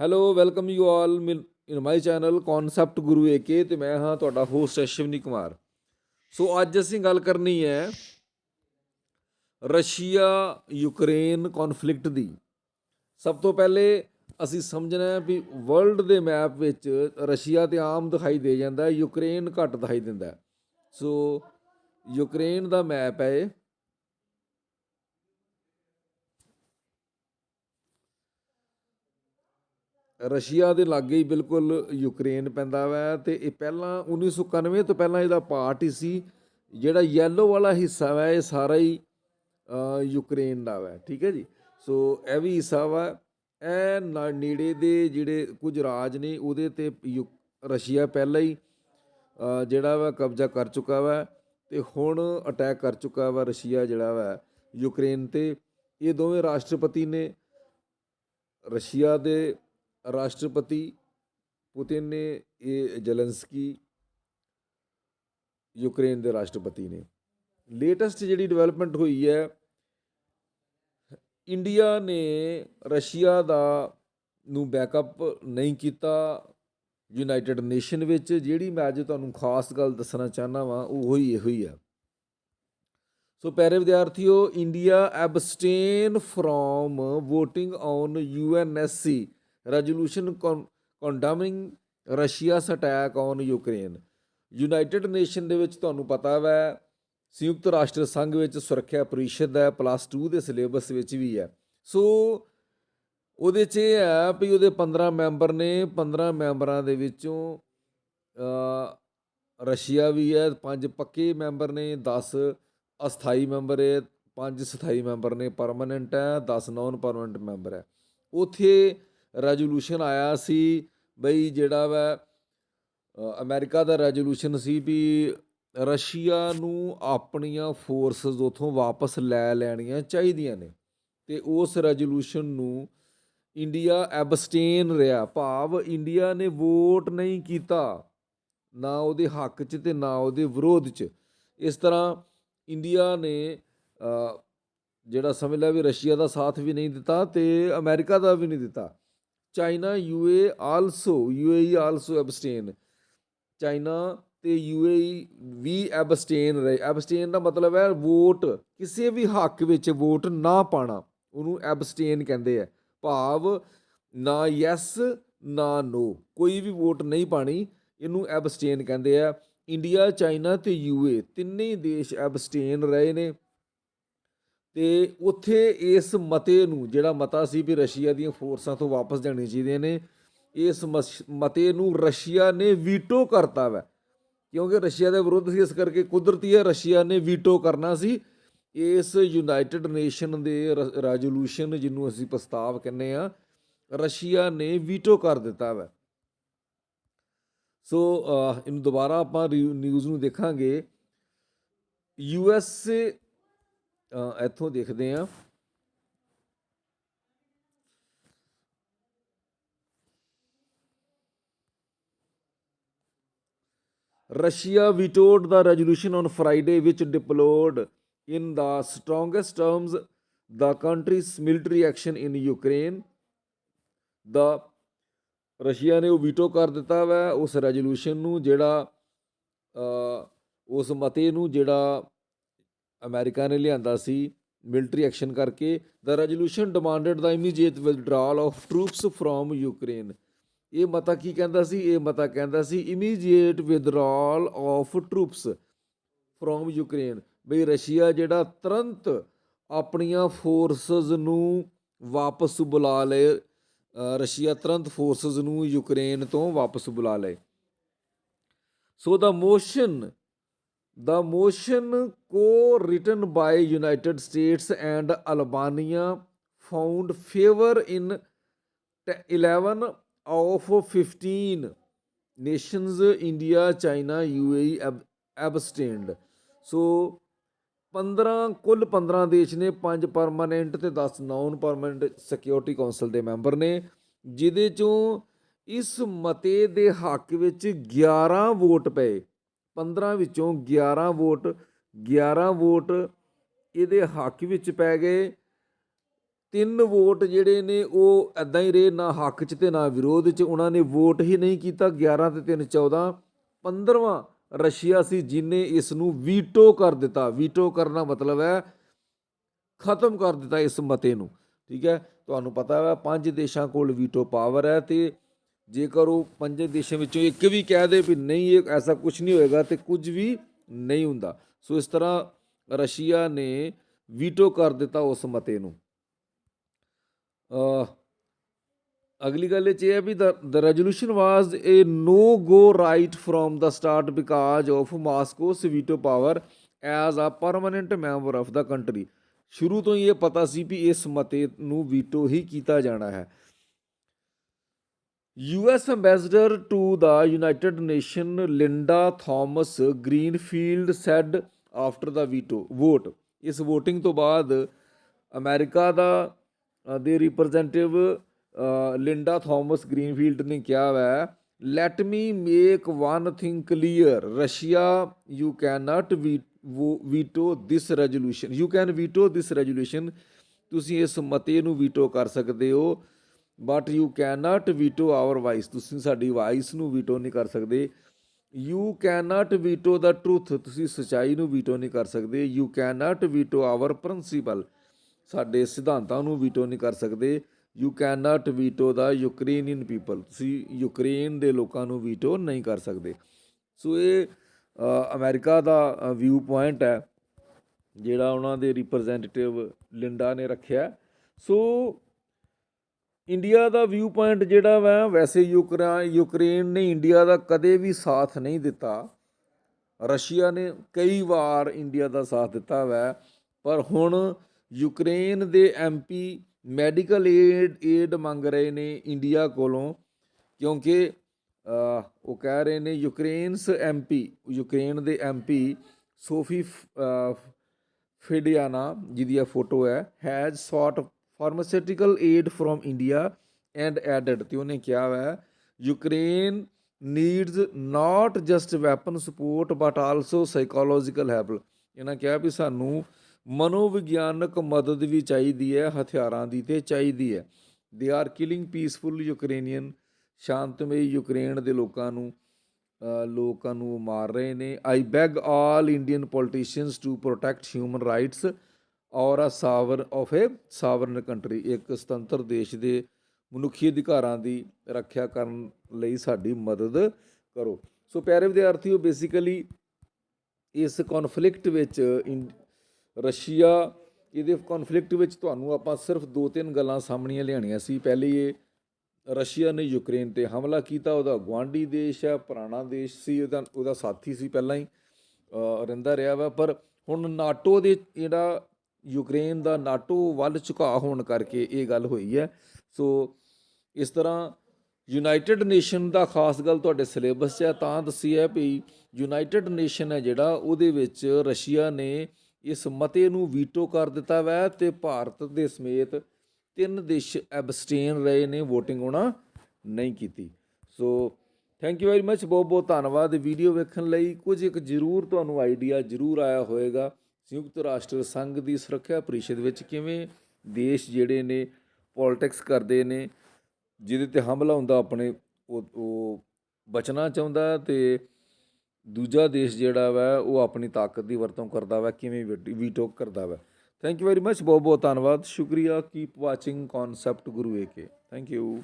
Hello, welcome you all in my channel concept Guru AK ਅਤੇ ਮੈਂ ਹਾਂ ਤੁਹਾਡਾ ਹੋਸਟ ਅਸ਼ਵਨੀ ਕੁਮਾਰ। ਸੋ ਅੱਜ ਅਸੀਂ ਗੱਲ ਕਰਨੀ ਹੈ ਰਸ਼ੀਆ ਯੂਕਰੇਨ ਕੌਨਫਲਿਕਟ ਦੀ। ਸਭ ਤੋਂ ਪਹਿਲੇ ਅਸੀਂ ਸਮਝਣਾ ਹੈ ਵੀ ਵਰਲਡ ਦੇ ਮੈਪ ਵਿੱਚ ਰਸ਼ੀਆ ਤੇ ਆਮ ਦਿਖਾਈ ਦੇ ਜਾਂਦਾ, ਯੂਕਰੇਨ ਘੱਟ ਦਿਖਾਈ ਦਿੰਦਾ। ਸੋ ਯੂਕਰੇਨ ਦਾ ਮੈਪ ਹੈ ਇਹ। ਰਸ਼ੀਆ ਦੇ ਲਾਗੇ ਹੀ ਬਿਲਕੁਲ ਯੂਕਰੇਨ ਪੈਂਦਾ ਵਾ, ਅਤੇ ਇਹ ਪਹਿਲਾਂ 1991 ਤੋਂ ਪਹਿਲਾਂ ਇਹਦਾ ਪਾਰਟ ਹੀ ਸੀ। ਜਿਹੜਾ ਯੈਲੋ ਵਾਲਾ ਹਿੱਸਾ ਵਾ ਇਹ ਸਾਰਾ ਹੀ ਯੂਕਰੇਨ ਦਾ ਵਾ, ਠੀਕ ਹੈ ਜੀ। ਸੋ ਇਹ ਵੀ ਹਿੱਸਾ ਵਾ। ਇਹ ਨੇੜੇ ਦੇ ਜਿਹੜੇ ਕੁਝ ਰਾਜ ਨੇ ਉਹਦੇ 'ਤੇ ਰਸ਼ੀਆ ਪਹਿਲਾਂ ਹੀ ਜਿਹੜਾ ਵਾ ਕਬਜ਼ਾ ਕਰ ਚੁੱਕਾ ਵਾ, ਅਤੇ ਹੁਣ ਅਟੈਕ ਕਰ ਚੁੱਕਾ ਵਾ ਰਸ਼ੀਆ ਜਿਹੜਾ ਵਾ ਯੂਕਰੇਨ 'ਤੇ। ਇਹ ਦੋਵੇਂ ਰਾਸ਼ਟਰਪਤੀ ਨੇ। ਰਸ਼ੀਆ ਦੇ ਰਾਸ਼ਟਰਪਤੀ ਪੁਤਿਨ ਨੇ, ਇਹ ਜ਼ੈਲੈਂਸਕੀ ਯੂਕਰੇਨ ਦੇ ਰਾਸ਼ਟਰਪਤੀ ਨੇ। ਲੇਟੈਸਟ ਜਿਹੜੀ ਡਿਵੈਲਪਮੈਂਟ ਹੋਈ ਹੈ, ਇੰਡੀਆ ਨੇ ਰਸ਼ੀਆ ਨੂੰ ਬੈਕਅਪ ਨਹੀਂ ਕੀਤਾ ਯੂਨਾਈਟਿਡ ਨੇਸ਼ਨ ਵਿੱਚ। ਜਿਹੜੀ ਮੈਂ ਅੱਜ ਤੁਹਾਨੂੰ ਖਾਸ ਗੱਲ ਦੱਸਣਾ ਚਾਹੁੰਦਾ ਵਾਂ ਉਹੋ ਹੀ ਆ। ਸੋ ਪਿਆਰੇ ਵਿਦਿਆਰਥੀਓ, India abstain from voting on UNSC resolution condemning Russia's attack on Ukraine. United Nation ਦੇ ਵਿੱਚ ਤੁਹਾਨੂੰ ਪਤਾ ਵੈ, ਸੰਯੁਕਤ ਰਾਸ਼ਟਰ ਸੰਘ ਵਿੱਚ ਸੁਰੱਖਿਆ ਪਰਿਸ਼ਦ ਹੈ, +2 ਦੇ ਸਿਲੇਬਸ ਵਿੱਚ ਵੀ ਹੈ। ਸੋ ਉਹਦੇ 'ਚ ਇਹ ਹੈ ਵੀ ਉਹਦੇ 15 ਮੈਂਬਰ ਨੇ। 15 ਮੈਂਬਰਾਂ ਦੇ ਵਿੱਚੋਂ ਰਸ਼ੀਆ ਵੀ ਹੈ, 5 ਪੱਕੇ ਮੈਂਬਰ ਨੇ, 10 ਅਸਥਾਈ ਮੈਂਬਰ ਹੈ, 5 ਸਥਾਈ ਮੈਂਬਰ ਨੇ, ਪਰਮਾਨੈਂਟ ਹੈ, 10 ਨਾਨ ਪਰਮਾਨੈਂਟ ਮੈਂਬਰ ਹੈ। ਉੱਥੇ ਰੈਜ਼ੋਲੂਸ਼ਨ ਆਇਆ ਸੀ ਬਈ ਜਿਹੜਾ ਵਾ ਅਮਰੀਕਾ ਦਾ ਰੈਜ਼ੋਲੂਸ਼ਨ ਸੀ ਵੀ ਰਸ਼ੀਆ ਨੂੰ ਆਪਣੀਆਂ ਫੋਰਸਿਸ ਉੱਥੋਂ ਵਾਪਸ ਲੈ ਲੈਣੀਆਂ ਚਾਹੀਦੀਆਂ ਨੇ। ਅਤੇ ਉਸ ਰੈਜ਼ੋਲੂਸ਼ਨ ਨੂੰ ਇੰਡੀਆ ਐਬਸਟੇਨ ਰਿਹਾ, ਭਾਵ ਇੰਡੀਆ ਨੇ ਵੋਟ ਨਹੀਂ ਕੀਤਾ, ਨਾ ਉਹਦੇ ਹੱਕ 'ਚ ਅਤੇ ਨਾ ਉਹਦੇ ਵਿਰੋਧ 'ਚ। ਇਸ ਤਰ੍ਹਾਂ ਇੰਡੀਆ ਨੇ ਜਿਹੜਾ ਸਮਝ ਲਿਆ ਵੀ ਰਸ਼ੀਆ ਦਾ ਸਾਥ ਵੀ ਨਹੀਂ ਦਿੱਤਾ ਅਤੇ ਅਮਰੀਕਾ ਦਾ ਵੀ ਨਹੀਂ ਦਿੱਤਾ। China UAE also abstain. China ਅਤੇ UAE ਵੀ ਐਬਸਟੇਨ ਰਹੇ। ਐਬਸਟੇਨ ਦਾ ਮਤਲਬ ਹੈ ਵੋਟ, ਕਿਸੇ ਵੀ ਹੱਕ ਵਿੱਚ ਵੋਟ ਨਾ ਪਾਉਣਾ, ਉਹਨੂੰ ਐਬਸਟੇਨ ਕਹਿੰਦੇ ਆ। ਭਾਵ ਨਾ ਯੈਸ ਨਾ ਨੋ, ਕੋਈ ਵੀ ਵੋਟ ਨਹੀਂ ਪਾਣੀ, ਇਹਨੂੰ ਐਬਸਟੇਨ ਕਹਿੰਦੇ ਆ। ਇੰਡੀਆ, ਚਾਈਨਾ ਅਤੇ UAE ਤਿੰਨੇ ਦੇਸ਼ ਐਬਸਟੇਨ ਰਹੇ ਨੇ। ਅਤੇ ਉੱਥੇ ਇਸ ਮਤੇ ਨੂੰ, ਜਿਹੜਾ ਮਤਾ ਸੀ ਵੀ ਰਸ਼ੀਆ ਦੀਆਂ ਫੋਰਸਾਂ ਤੋਂ ਵਾਪਸ ਜਾਣੀਆਂ ਚਾਹੀਦੀਆਂ ਨੇ, ਇਸ ਮਤੇ ਨੂੰ ਰਸ਼ੀਆ ਨੇ ਵੀਟੋ ਕਰਤਾ ਵਾ। ਕਿਉਂਕਿ ਰਸ਼ੀਆ ਦੇ ਵਿਰੁੱਧ ਸੀ, ਇਸ ਕਰਕੇ ਕੁਦਰਤੀ ਹੈ ਰਸ਼ੀਆ ਨੇ ਵੀਟੋ ਕਰਨਾ ਸੀ ਇਸ ਯੂਨਾਈਟਿਡ ਨੇਸ਼ਨ ਦੇ ਰੈਜ਼ੋਲੂਸ਼ਨ, ਜਿਹਨੂੰ ਅਸੀਂ ਪ੍ਰਸਤਾਵ ਕਹਿੰਦੇ ਹਾਂ, ਰਸ਼ੀਆ ਨੇ ਵੀਟੋ ਕਰ ਦਿੱਤਾ ਵਾ। ਸੋ ਇਹਨੂੰ ਦੁਬਾਰਾ ਆਪਾਂ ਨਿਊਜ਼ ਨੂੰ ਦੇਖਾਂਗੇ। USA ਇੱਥੋਂ ਦੇਖਦੇ ਹਾਂ। Russia vetoed the resolution on Friday, which deplored in the strongest terms the country's military action in Ukraine. Russia ਨੇ ਉਹ ਵੀਟੋ ਕਰ ਦਿੱਤਾ ਵਾ ਉਸ ਰੈਜ਼ੋਲੂਸ਼ਨ ਨੂੰ, ਜਿਹੜਾ ਉਸ ਮਤੇ ਨੂੰ ਜਿਹੜਾ ਅਮਰੀਕਾ ਨੇ ਲਿਆਂਦਾ ਸੀ ਮਿਲਟਰੀ ਐਕਸ਼ਨ ਕਰਕੇ। The resolution demanded the immediate withdrawal of troops from Ukraine. ਇਹ ਮਤਾ ਕੀ ਕਹਿੰਦਾ ਸੀ? ਇਹ ਮਤਾ ਕਹਿੰਦਾ ਸੀ immediate withdrawal of troops from Ukraine, ਬਈ ਰਸ਼ੀਆ ਜਿਹੜਾ ਤੁਰੰਤ ਆਪਣੀਆਂ ਫੋਰਸਿਸ ਨੂੰ ਵਾਪਸ ਬੁਲਾ ਲਏ। ਰਸ਼ੀਆ ਤੁਰੰਤ ਫੋਰਸਿਸ ਨੂੰ ਯੂਕਰੇਨ ਤੋਂ ਵਾਪਸ ਬੁਲਾ ਲਏ। ਸੋ ਦ motion co-written by United States and Albania found favor in 11 of 15 nations. India, China, UAE abstained. ਸੋ 15 ਦੇਸ਼ ਨੇ, 5 ਪਰਮਾਨੈਂਟ ਅਤੇ 10 ਨਾਨ ਪਰਮਾਨੈਂਟ ਸਿਕਿਉਰਿਟੀ ਕੌਂਸਲ ਦੇ ਮੈਂਬਰ ਨੇ, ਜਿਹਦੇ 'ਚੋਂ ਇਸ ਮਤੇ ਦੇ ਹੱਕ ਵਿੱਚ 11 ਵੋਟ ਪਏ। 15 ਵਿੱਚੋਂ 11 ਵੋਟ ਇਹਦੇ ਹੱਕ ਵਿੱਚ ਪੈ ਗਏ। 3 ਵੋਟ ਜਿਹੜੇ ਨੇ ਉਹ ਐਦਾਂ ਹੀ ਰਹੇ, ਨਾ ਹੱਕ 'ਚ ਤੇ ਨਾ ਵਿਰੋਧ 'ਚ। ਉਹਨਾਂ ਨੇ ਵੋਟ ਹੀ ਨਹੀਂ ਕੀਤਾ। 11 ਤੇ 3 14। 15ਵਾਂ ਰਸ਼ੀਆ ਸੀ ਜਿਹਨੇ ਇਸ ਨੂੰ ਵੀਟੋ ਕਰ ਦਿੱਤਾ। ਵੀਟੋ ਕਰਨਾ ਮਤਲਬ ਹੈ ਖਤਮ ਕਰ ਦਿੱਤਾ ਇਸ ਮਤੇ ਨੂੰ। ਠੀਕ ਹੈ, ਤੁਹਾਨੂੰ ਪਤਾ ਹੈ 5 ਦੇਸ਼ਾਂ ਕੋਲ ਵੀਟੋ ਪਾਵਰ ਹੈ, ਤੇ ਜੇਕਰ ਉਹ 5 ਦੇਸ਼ਾਂ ਵਿੱਚੋਂ ਇੱਕ ਵੀ ਕਹਿ ਦੇ ਵੀ ਨਹੀਂ ਇਹ ਐਸਾ ਕੁਝ ਨਹੀਂ ਹੋਏਗਾ, ਤੇ ਕੁਝ ਵੀ ਨਹੀਂ ਹੁੰਦਾ। ਸੋ ਇਸ ਤਰ੍ਹਾਂ ਰਸ਼ੀਆ ਨੇ ਵੀਟੋ ਕਰ ਦਿੱਤਾ ਉਸ ਮਤੇ ਨੂੰ। ਅਗਲੀ ਗੱਲ ਇਹ 'ਚ ਇਹ ਹੈ ਵੀ the resolution was a no go right from the start because of Moscow's veto power as a permanent member of the country. ਸ਼ੁਰੂ ਤੋਂ ਹੀ ਇਹ ਪਤਾ ਸੀ ਵੀ ਇਸ ਮਤੇ ਨੂੰ ਵੀਟੋ ਹੀ ਕੀਤਾ ਜਾਣਾ ਹੈ। US ambassador to the United Nations Linda Thomas Greenfield said after the veto vote, ਇਸ VOTING ਤੋਂ ਬਾਅਦ ਅਮਰੀਕਾ ਦੇ ਰਿਪਰੈਜ਼ੈਂਟੇਟਿਵ ਲਿੰਡਾ ਥਾਮਸ ਗ੍ਰੀਨਫੀਲਡ ਨੇ ਕਿਹਾ ਵੈ, let me make one thing clear, Russia you can not veto this resolution, you can veto this resolution, ਤੁਸੀਂ ਇਸ ਮਤੇ ਨੂੰ ਵੀਟੋ ਕਰ ਸਕਦੇ ਹੋ, but you can not veto our voice, ਤੁਸੀਂ ਸਾਡੀ ਵਾਇਸ ਨੂੰ ਵੀਟੋ ਨਹੀਂ ਕਰ ਸਕਦੇ। You can not veto the truth, ਤੁਸੀਂ ਸੱਚਾਈ ਨੂੰ ਵੀਟੋ ਨਹੀਂ ਕਰ ਸਕਦੇ। You can not veto our principle, ਸਾਡੇ ਸਿਧਾਂਤਾਂ ਨੂੰ ਵੀਟੋ ਨਹੀਂ ਕਰ ਸਕਦੇ। You can not veto the Ukrainian people, ਤੁਸੀਂ ਯੂਕਰੇਨ ਦੇ ਲੋਕਾਂ ਨੂੰ ਵੀਟੋ ਨਹੀਂ ਕਰ ਸਕਦੇ। ਸੋ ਇਹ ਅਮਰੀਕਾ ਦਾ ਵਿਊ ਪੁਆਇੰਟ ਹੈ ਜਿਹੜਾ ਉਹਨਾਂ ਦੇ ਰਿਪਰੈਜ਼ੈਂਟੇਟਿਵ ਲਿੰਡਾ ਨੇ ਰੱਖਿਆ। ਸੋ ਇੰਡੀਆ ਦਾ ਵਿਊ ਪੁਆਇੰਟ ਜਿਹੜਾ ਵਾ, ਵੈਸੇ ਯੂਕਰੇਨ ਨੇ ਇੰਡੀਆ ਦਾ ਕਦੇ ਵੀ ਸਾਥ ਨਹੀਂ ਦਿੱਤਾ। ਰਸ਼ੀਆ ਨੇ ਕਈ ਵਾਰ ਇੰਡੀਆ ਦਾ ਸਾਥ ਦਿੱਤਾ ਵੈ, ਪਰ ਹੁਣ ਯੂਕਰੇਨ ਦੇ MP ਮੈਡੀਕਲ ਏਡ ਮੰਗ ਰਹੇ ਨੇ ਇੰਡੀਆ ਕੋਲੋਂ, ਕਿਉਂਕਿ ਉਹ ਕਹਿ ਰਹੇ ਨੇ ਯੂਕਰੇਨ ਦੇ MP ਸੋਫੀ ਫੇਡੀਆਨਾ, ਜਿਹਦੀ ਫੋਟੋ ਹੈ, has sort pharmaceutical aid from India and added, ਤੇ ਉਹਨੇ ਕਿਹਾ ਵੈ Ukraine needs not just weapon support but also psychological help. ਇਹਨਾਂ ਕਿਹਾ ਵੀ ਸਾਨੂੰ ਮਨੋਵਿਗਿਆਨਕ ਮਦਦ ਵੀ ਚਾਹੀਦੀ ਹੈ, ਹਥਿਆਰਾਂ ਦੀ ਤੇ ਚਾਹੀਦੀ ਹੈ। They are killing peaceful Ukrainian, ਸ਼ਾਂਤਮਈ ਯੂਕਰੇਨ ਦੇ ਲੋਕਾਂ ਨੂੰ ਮਾਰ ਰਹੇ ਨੇ। I beg all Indian politicians to protect human rights or sovereign country, ਇੱਕ ਸੁਤੰਤਰ ਦੇਸ਼ ਦੇ ਮਨੁੱਖੀ ਅਧਿਕਾਰਾਂ ਦੀ ਰੱਖਿਆ ਕਰਨ ਲਈ ਸਾਡੀ ਮਦਦ ਕਰੋ। ਸੋ ਪਿਆਰੇ ਵਿਦਿਆਰਥੀਓ, ਬੇਸਿਕਲੀ ਇਸ ਕੌਨਫਲਿਕਟ ਵਿੱਚ ਰਸ਼ੀਆ, ਇਹਦੇ ਕੌਨਫਲਿਕਟ ਵਿੱਚ ਤੁਹਾਨੂੰ ਆਪਾਂ ਸਿਰਫ 2-3 ਗੱਲਾਂ ਸਾਹਮਣੇ ਲਿਆਉਣੀਆਂ ਸੀ। ਪਹਿਲੀ, ਇਹ ਰਸ਼ੀਆ ਨੇ ਯੂਕਰੇਨ 'ਤੇ ਹਮਲਾ ਕੀਤਾ, ਉਹਦਾ ਗੁਆਂਢੀ ਦੇਸ਼ ਹੈ, ਪੁਰਾਣਾ ਦੇਸ਼ ਸੀ, ਉਹਦਾ ਸਾਥੀ ਸੀ, ਪਹਿਲਾਂ ਹੀ ਰਹਿੰਦਾ ਰਿਹਾ ਵਾ। ਪਰ ਹੁਣ ਨਾਟੋ ਦੇ ਜਿਹੜਾ ਯੂਕਰੇਨ ਦਾ ਨਾਟੋ ਵੱਲ ਝੁਕਾਅ ਹੋਣ ਕਰਕੇ ਇਹ ਗੱਲ ਹੋਈ ਹੈ। ਸੋ ਇਸ ਤਰ੍ਹਾਂ ਯੂਨਾਈਟਿਡ ਨੇਸ਼ਨ ਦਾ ਖਾਸ ਗੱਲ ਤੁਹਾਡੇ ਸਿਲੇਬਸ 'ਚ ਹੈ, ਤਾਂ ਦੱਸੀ ਹੈ ਵੀ ਯੂਨਾਈਟਿਡ ਨੇਸ਼ਨ ਹੈ ਜਿਹੜਾ, ਉਹਦੇ ਵਿੱਚ ਰਸ਼ੀਆ ਨੇ ਇਸ ਮਤੇ ਨੂੰ ਵੀਟੋ ਕਰ ਦਿੱਤਾ ਵੈ, ਅਤੇ ਭਾਰਤ ਦੇ ਸਮੇਤ 3 ਦੇਸ਼ ਐਬਸਟੇਨ ਰਹੇ ਨੇ, ਵੋਟਿੰਗ ਉਹਨਾਂ ਨਹੀਂ ਕੀਤੀ। So thank you very much, ਬਹੁਤ ਬਹੁਤ ਧੰਨਵਾਦ ਵੀਡੀਓ ਵੇਖਣ ਲਈ। ਕੁਝ ਇੱਕ ਜ਼ਰੂਰ ਤੁਹਾਨੂੰ ਆਈਡੀਆ ਜ਼ਰੂਰ ਆਇਆ ਹੋਏਗਾ ਸੰਯੁਕਤ ਰਾਸ਼ਟਰ ਸੰਘ ਦੀ ਸੁਰੱਖਿਆ ਪਰਿਸ਼ਦ ਵਿੱਚ ਕਿਵੇਂ ਦੇਸ਼ ਜਿਹੜੇ ਨੇ ਪੋਲਿਟਿਕਸ ਕਰਦੇ ਨੇ, ਜਿਹਦੇ 'ਤੇ ਹਮਲਾ ਹੁੰਦਾ ਆਪਣੇ ਉਹ ਬਚਣਾ ਚਾਹੁੰਦਾ, ਅਤੇ ਦੂਜਾ ਦੇਸ਼ ਜਿਹੜਾ ਵਾ ਉਹ ਆਪਣੀ ਤਾਕਤ ਦੀ ਵਰਤੋਂ ਕਰਦਾ ਵਾ, ਕਿਵੇਂ ਵੀਟੋ ਕਰਦਾ ਵਾ। ਥੈਂਕ ਯੂ ਵੈਰੀ ਮੱਚ, ਬਹੁਤ ਬਹੁਤ ਧੰਨਵਾਦ, ਸ਼ੁਕਰੀਆ। Keep watching concept Guru AK। Thank you.